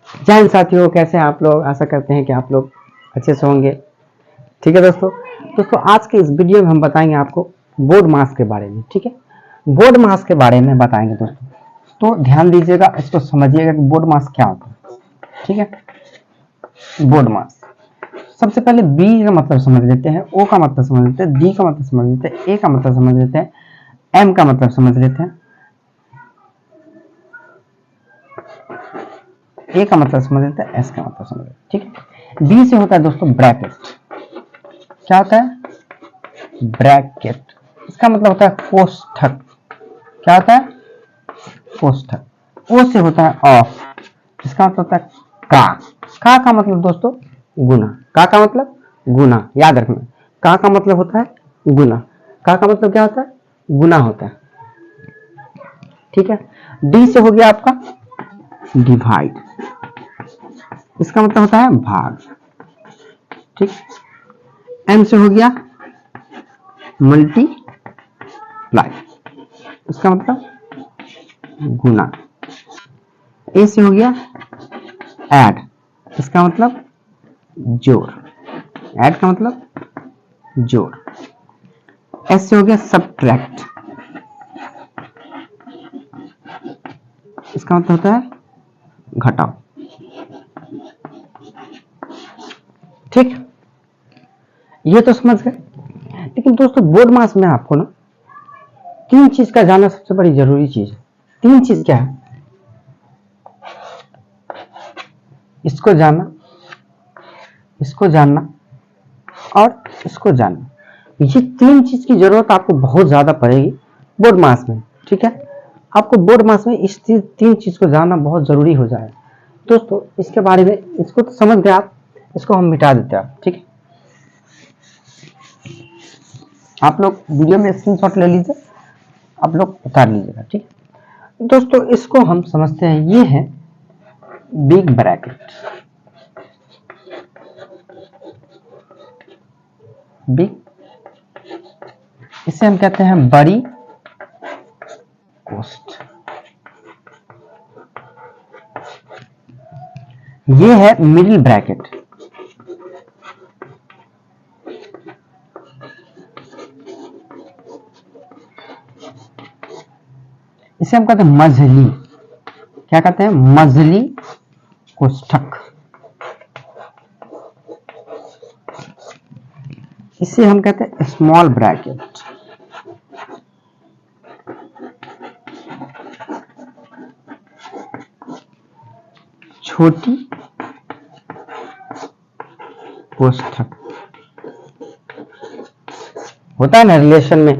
जय हिंद साथियों, कैसे हैं आप लोग। आशा करते हैं कि आप लोग अच्छे से होंगे। ठीक है दोस्तों आज के इस वीडियो में हम बताएंगे आपको बोर्ड मास के बारे में। ठीक है, बोर्ड मास के बारे में बताएंगे दोस्तों, तो ध्यान दीजिएगा, इसको समझिएगा कि बोर्ड मास क्या होता है। ठीक है, बोर्ड मास सबसे पहले बी का मतलब समझ लेते हैं, ओ का मतलब समझ लेते हैं, डी का मतलब समझ लेते हैं, ए का मतलब समझ लेते हैं, एम का मतलब समझ लेते हैं, ए का मतलब समझ लेते हैं, एस का मतलब समझ लेते हैं। ठीक है, बी से होता है दोस्तों ब्रैकेट। क्या होता है? ब्रैकेट। इसका मतलब होता है कोष्ठक। क्या होता है? कोष्ठक। ओ से होता है ऑफ, इसका मतलब होता है का मतलब दोस्तों गुना। का मतलब गुना, याद रखना। का मतलब होता है गुना। का मतलब क्या होता है? गुना होता है। ठीक है, डी से हो गया आपका डिवाइड, इसका मतलब होता है भाग। ठीक, एम से हो गया मल्टीप्लाई, इसका मतलब गुना। ए से हो गया ऐड, इसका मतलब जोड़। ऐड का मतलब जोड़। एस से हो गया सबट्रैक्ट, इसका मतलब होता है घटाओ। ठीक, ये तो समझ गए। लेकिन दोस्तों बोर्ड मास में आपको ना तीन चीज का जानना सबसे बड़ी जरूरी चीज है। तीन चीज क्या है? इसको जानना, इसको जानना और इसको जानना। ये तीन चीज की जरूरत आपको बहुत ज्यादा पड़ेगी बोर्ड मास में। ठीक है, आपको बोर्ड मास में इस तीन चीज को जानना बहुत जरूरी हो जाए दोस्तों। इसके बारे में, इसको तो समझ गए आप, इसको हम मिटा देते हैं। ठीक है, आप लोग वीडियो में स्क्रीनशॉट ले लीजिए, आप लोग उतार लीजिएगा। ठीक है दोस्तों, इसको हम समझते हैं, ये है बिग ब्रैकेट। बिग, इसे हम कहते हैं बड़ी कोष्ठ। ये है मिडिल ब्रैकेट। इसे हम कहते हैं मझली। क्या कहते हैं? मझली कोष्ठक। इसे हम कहते हैं स्मॉल ब्रैकेट। छोटी कोष्ठक। होता है ना रिलेशन में,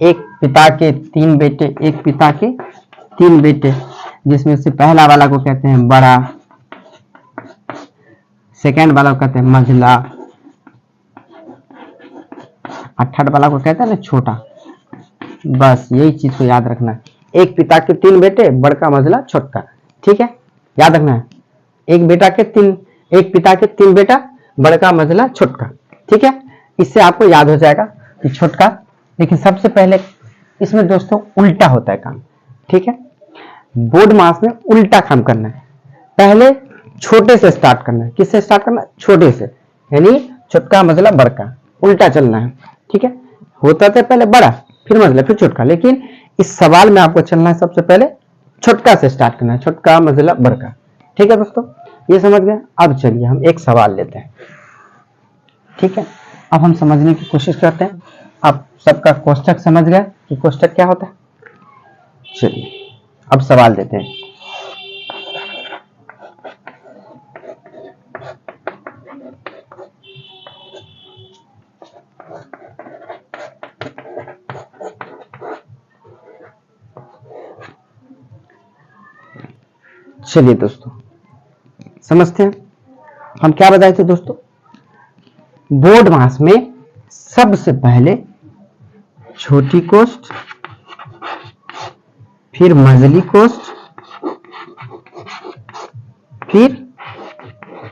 एक पिता के तीन बेटे, एक पिता के तीन बेटे, जिसमें से पहला वाला को कहते हैं बड़ा, सेकंड वाला को कहते हैं मझला, और थर्ड वाला को कहते हैं ना छोटा। बस यही चीज को याद रखना है। एक पिता के तीन बेटे, बड़का मझला छोटका। ठीक है, याद रखना है। एक पिता के तीन बेटा, बड़का मझला छोटका। ठीक है, इससे आपको याद हो जाएगा कि छोटका। लेकिन सबसे पहले इसमें दोस्तों उल्टा होता है काम। ठीक है, बोर्ड मास में उल्टा काम करना है। पहले छोटे से स्टार्ट करना है। किससे स्टार्ट करना है? छोटे से, यानी छोटका मझला बड़का, उल्टा चलना है। ठीक है, होता था पहले बड़ा, फिर मझला, फिर छोटका, लेकिन इस सवाल में आपको चलना है सबसे पहले छोटका से स्टार्ट करना है, छोटका मझला बड़का। ठीक है दोस्तों, ये समझ गए। अब चलिए हम एक सवाल लेते हैं। ठीक है, अब हम समझने की कोशिश करते हैं। आप सबका कोष्ठक समझ गए कि कोष्ठक क्या होता है। चलिए अब सवाल देते हैं। चलिए दोस्तों समझते हैं। हम क्या बताए थे दोस्तों? बोर्ड मास में सबसे पहले छोटी कोष्ठ, फिर मझली कोष्ठ, फिर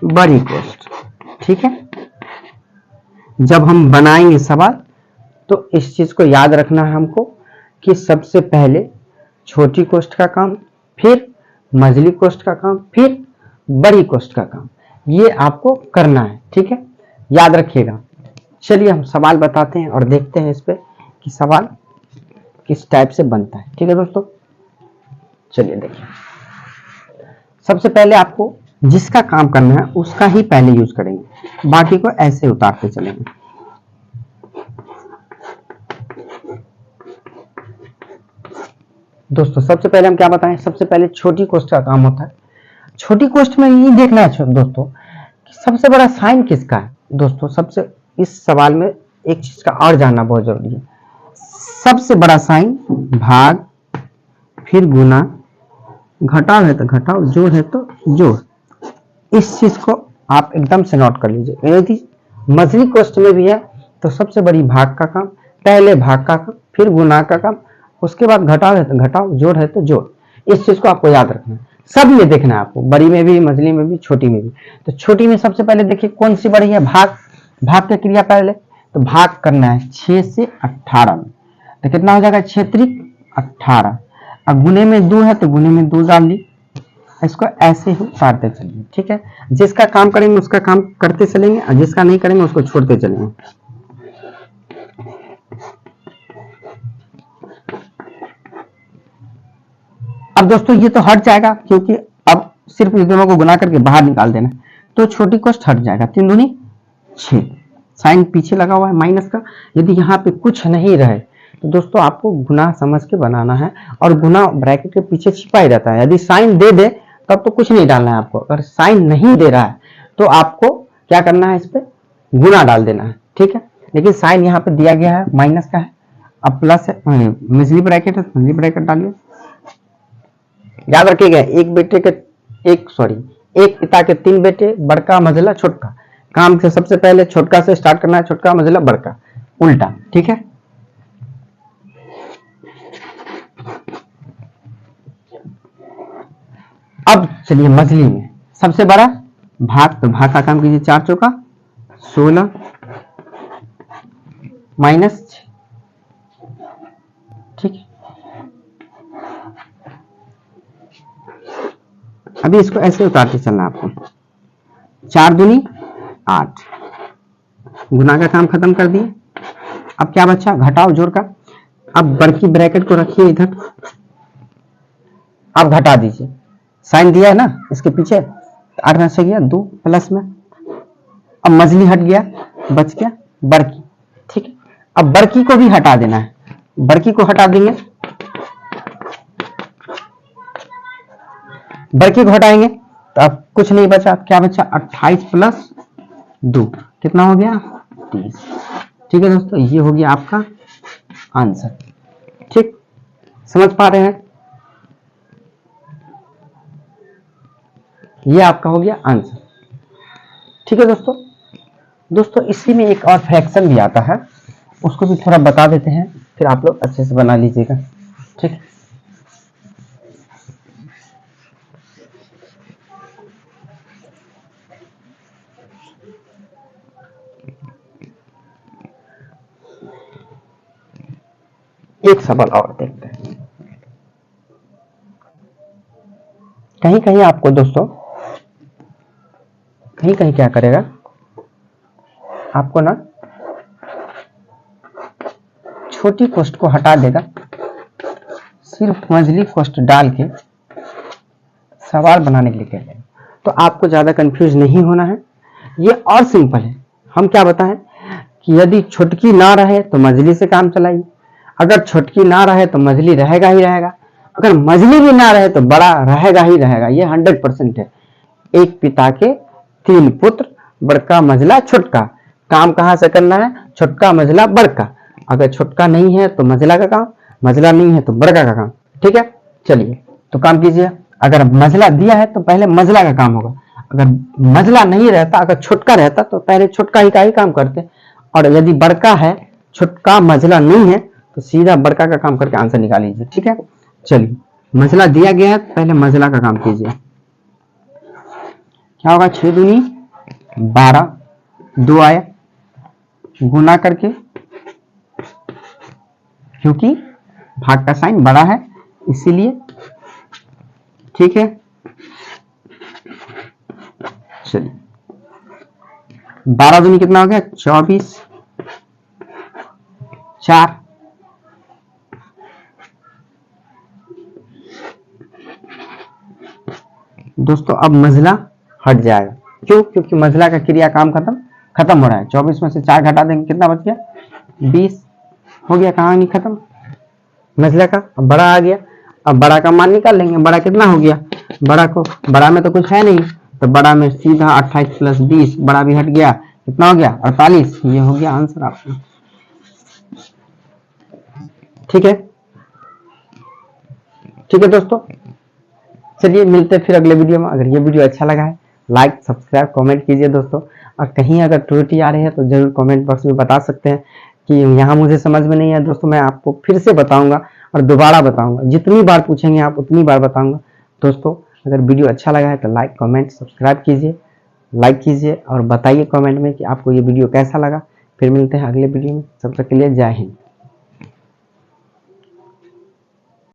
बड़ी कोष्ठ। ठीक है, जब हम बनाएंगे सवाल तो इस चीज को याद रखना है हमको कि सबसे पहले छोटी कोष्ठ का काम, फिर मझली कोष्ठ का काम, फिर बड़ी कोष्ठ का काम, ये आपको करना है, ठीक है, याद रखिएगा। चलिए हम सवाल बताते हैं और देखते हैं इस पे कि सवाल किस टाइप से बनता है, ठीक है दोस्तों। चलिए देखिए, सबसे पहले आपको जिसका काम करना है उसका ही पहले यूज करेंगे, बाकी को ऐसे उतारते चलेंगे। दोस्तों सबसे पहले हम क्या बताएं, सबसे पहले छोटी कोष्ठ का काम होता है। छोटी कोष्ठ में ये देखना है दोस्तों कि सबसे बड़ा साइन किसका है। दोस्तों सबसे इस सवाल में एक चीज का और जानना बहुत जरूरी है, सबसे बड़ा साइन भाग, फिर गुना, घटाव है तो घटाव, जोड़ है तो जोड़। इस चीज को आप एकदम से नोट कर लीजिए। यदि मझली कोष्ठ में भी है तो सबसे बड़ी भाग का काम, पहले भाग का काम, फिर गुना का काम, उसके बाद घटाव है तो घटाव, जोड़ है तो जोड़। इस चीज को आपको याद रखना है, सब ये देखना है आपको, बड़ी में भी, मझली में भी, छोटी में भी। तो छोटी में सबसे पहले देखिए कौन सी बड़ी है, भाग। भाग की क्रिया पहले तो भाग करना है 6 से 18 में, तो कितना हो जाएगा 6 त्रिक 18। अब गुने में 2 है तो गुने में 2 डाल ली, इसको ऐसे ही उतारते चलेंगे, ठीक है। जिसका काम करेंगे उसका काम करते चलेंगे और जिसका नहीं करेंगे उसको छोड़ते चलेंगे। अब दोस्तों ये तो हट जाएगा क्योंकि अब सिर्फ इस दोनों को गुना करके बाहर निकाल देना, तो छोटी कोष्ठ हट जाएगा। 3 दूनी 6, साइन पीछे लगा हुआ है माइनस का। यदि यहाँ पे कुछ नहीं रहे तो दोस्तों आपको गुना समझ के बनाना है, और गुना ब्रैकेट के पीछे छिपा ही रहता है। यदि साइन दे दे तब तो कुछ नहीं डालना है आपको, अगर साइन नहीं दे रहा है तो आपको क्या करना है, इस पे गुना डाल देना है, ठीक है। लेकिन साइन यहाँ पे दिया गया है माइनस का है, अब प्लस है, मिजली ब्रैकेट है, मिजली ब्रैकेट डालिए। याद रखिएगा एक पिता के 3 बेटे, बड़का मझला छोटका। काम से सबसे पहले छोटका से स्टार्ट करना है, छोटका मझला बड़का, उल्टा, ठीक है। अब चलिए मझली में सबसे बड़ा भाग, तो भाग का काम कीजिए, 4 चौका 16 माइनस, ठीक है। अभी इसको ऐसे उतारते चलना आपको, 4 दूनी 8, गुना का काम खत्म कर दिए। अब क्या बचा, घटाव जोड़ का। अब बड़की ब्रैकेट को रखिए इधर, अब घटा दीजिए, साइन दिया है ना इसके पीछे, 8 में से गया 2 प्लस में, अब मझली हट गया, बच गया बड़की, ठीक है। अब बड़की को भी हटा देना है, बड़की को हटा देंगे, बड़की को हटाएंगे तो अब कुछ नहीं बचा, क्या बचा 28 प्लस 2 कितना हो गया 30, ठीक है दोस्तों। ये हो गया आपका आंसर, ठीक, समझ पा रहे हैं, ये आपका हो गया आंसर, ठीक है दोस्तों। दोस्तों इसी में एक और फ्रैक्शन भी आता है, उसको भी थोड़ा बता देते हैं, फिर आप लोग अच्छे से बना लीजिएगा, ठीक। एक सवाल और देखते हैं, कहीं कहीं आपको दोस्तों, कहीं कहीं क्या करेगा आपको ना, छोटी कोष्ठ को हटा देगा, सिर्फ मझली कोष्ठ डाल के सवाल बनाने के लिए कह रहे हैं। तो आपको ज्यादा कंफ्यूज नहीं होना है, ये और सिंपल है। हम क्या बताएं कि यदि छोटकी ना रहे तो मझली से काम चलाइए, अगर छोटकी ना रहे तो मझली रहेगा ही रहेगा, अगर मझली भी ना रहे तो बड़ा रहेगा ही रहेगा, ये 100% है। एक पिता के 3 पुत्र, बड़का मझला छोटका, काम कहां से करना है, छोटका मझला बड़का, अगर छोटका नहीं है तो मझला का काम, मझला नहीं है तो बड़का का काम, ठीक है। चलिए तो काम कीजिए, अगर मझला दिया है तो पहले मझला का काम होगा, अगर मझला नहीं रहता, अगर छोटका रहता तो पहले छोटका ही का ही काम करते, और यदि बड़का है, छोटका मझला नहीं है तो सीधा बड़का का काम करके आंसर निकाल लीजिए, ठीक है। चलिए मझला दिया गया है, पहले मझला का काम कीजिए, क्या होगा 6 दूनी 12, 2 आया, गुना करके, क्योंकि भाग का साइन बड़ा है इसीलिए, ठीक है। चलिए 12 दूनी कितना हो गया 24, 4, दोस्तों अब मझला हट जाएगा। क्यों? क्योंकि मझला का क्रिया काम खत्म हो रहा है। 24 में से 4 घटा देंगे कितना बच गया 20 हो गया। कहानी खत्म मझला का। अब बड़ा आ गया, अब बड़ा का मान निकाल लेंगे। बड़ा कितना हो गया, बड़ा में तो कुछ है नहीं, तो बड़ा में सीधा 28 प्लस 20, बड़ा भी हट गया, कितना हो गया 48। ये हो गया आंसर आपका। ठीक है दोस्तों, चलिए मिलते हैं फिर अगले वीडियो में। अगर ये वीडियो अच्छा लगा है लाइक सब्सक्राइब कमेंट कीजिए दोस्तों, और कहीं अगर त्रुटि आ रही है तो जरूर कमेंट बॉक्स में बता सकते हैं कि यहाँ मुझे समझ में नहीं है। दोस्तों मैं आपको फिर से बताऊंगा और दोबारा बताऊंगा, जितनी बार पूछेंगे आप उतनी बार बताऊंगा। दोस्तों अगर वीडियो अच्छा लगा है तो लाइक कमेंट सब्सक्राइब कीजिए, लाइक कीजिए और बताइए कमेंट में कि आपको ये वीडियो कैसा लगा। फिर मिलते हैं अगले वीडियो में, तब तक के लिए जय हिंद।